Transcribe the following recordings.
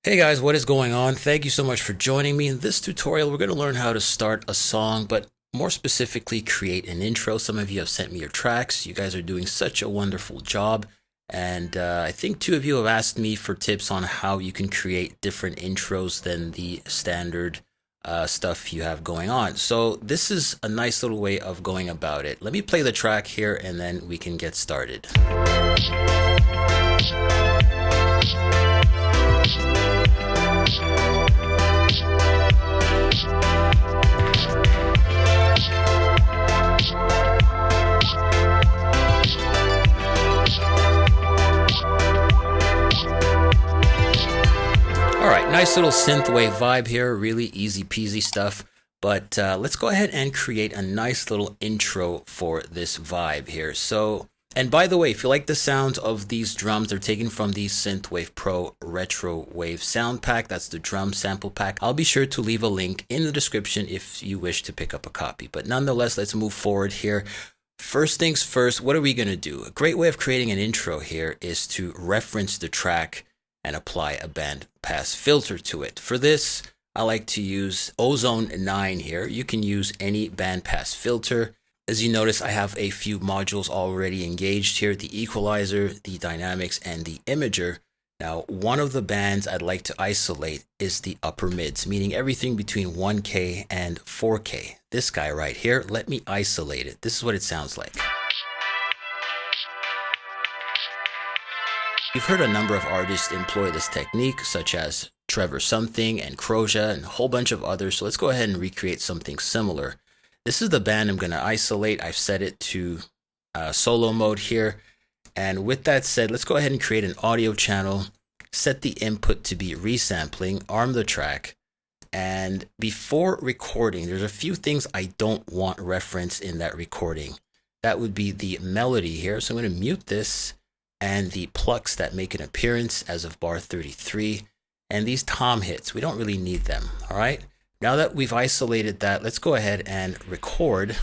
Hey guys, what is going on? Thank you so much for joining me. In this tutorial, we're going to learn how to start a song, but more specifically, create an intro. Some of you have sent me your tracks. You guys are doing such a wonderful job. And I think two of you have asked me for tips on how you can create different intros than the standard stuff you have going on. So this is a nice little way of going about it. Let me play the track here and then we can get started. Nice little synthwave vibe here, really easy peasy stuff. But let's go ahead and create a nice little intro for this vibe here. So, and by the way, if you like the sounds of these drums, they're taken from the Synthwave Pro Retro Wave Sound Pack. That's the drum sample pack. I'll be sure to leave a link in the description if you wish to pick up a copy. But nonetheless, let's move forward here. First things first, what are we going to do? A great way of creating an intro here is to reference the track and apply a bandpass filter to it. For this, I like to use Ozone 9 here. You can use any bandpass filter. As you notice, I have a few modules already engaged here, the equalizer, the dynamics, and the imager. Now, one of the bands I'd like to isolate is the upper mids, meaning everything between 1K and 4K. This guy right here, let me isolate it. This is what it sounds like. You've heard a number of artists employ this technique, such as Trevor Something and Croja and a whole bunch of others. So let's go ahead and recreate something similar. This is the band I'm going to isolate. I've set it to solo mode here. And with that said, let's go ahead and create an audio channel, set the input to be resampling, arm the track. And before recording, there's a few things I don't want referenced in that recording. That would be the melody here. So I'm going to mute this, and the plucks that make an appearance as of bar 33, and these tom hits. We don't really need them, all right? Now that we've isolated that, let's go ahead and record.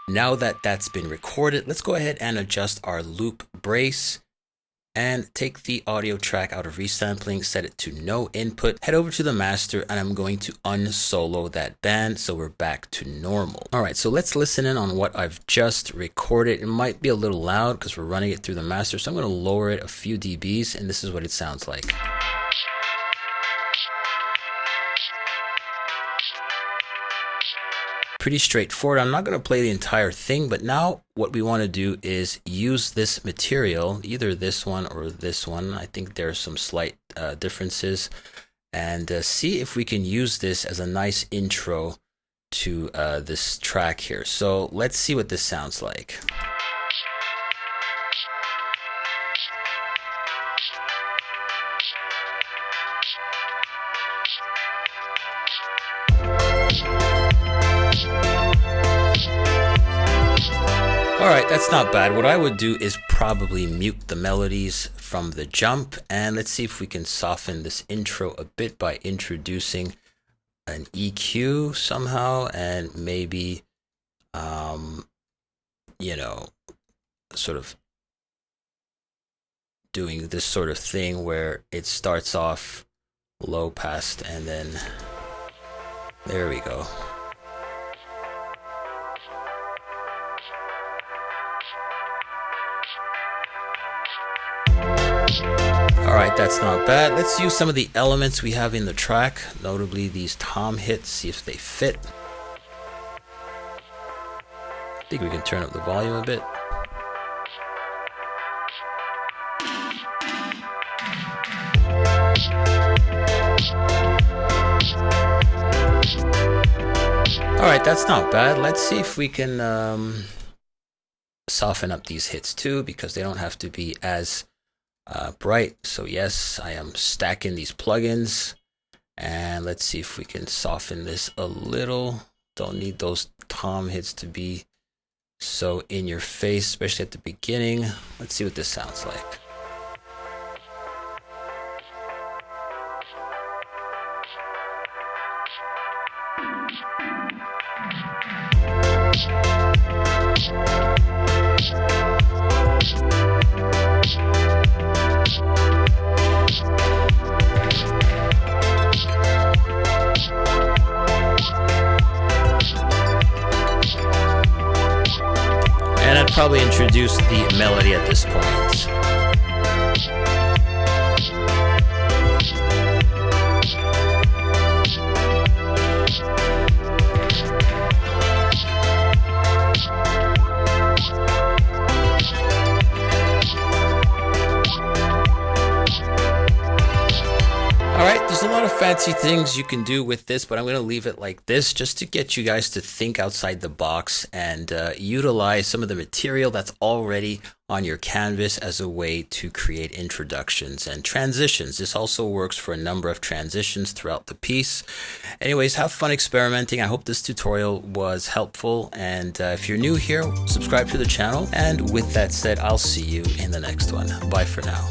Now that that's been recorded, let's go ahead and adjust our loop brace and take the audio track out of resampling, set it to no input, head over to the master, and I'm going to unsolo that band so we're back to normal. All right, so let's listen in on what I've just recorded. It might be a little loud because we're running it through the master, so I'm going to lower it a few dBs, and this is what it sounds like. Pretty straightforward. I'm not going to play the entire thing, but now what we want to do is use this material, either this one or this one. I think there are some slight differences, and see if we can use this as a nice intro to this track here. So let's see what this sounds like. All right, that's not bad. What I would do is probably mute the melodies from the jump, and let's see if we can soften this intro a bit by introducing an EQ somehow, and maybe, sort of doing this sort of thing where it starts off low pass and then there we go. All right, that's not bad. Let's use some of the elements we have in the track, notably these tom hits, see if they fit. I think we can turn up the volume a bit. All right, that's not bad. Let's see if we can soften up these hits too, because they don't have to be as bright. So yes, I am stacking these plugins, and let's see if we can soften this a little. Don't need those tom hits to be so in your face, especially at the beginning. Let's see what this sounds like. And I'd probably introduce the melody at this point. Alright, there's a lot of fancy things you can do with this, but I'm going to leave it like this just to get you guys to think outside the box and utilize some of the material that's already on your canvas as a way to create introductions and transitions. This also works for a number of transitions throughout the piece. Anyways, have fun experimenting. I hope this tutorial was helpful, and if you're new here, subscribe to the channel. And with that said, I'll see you in the next one. Bye for now.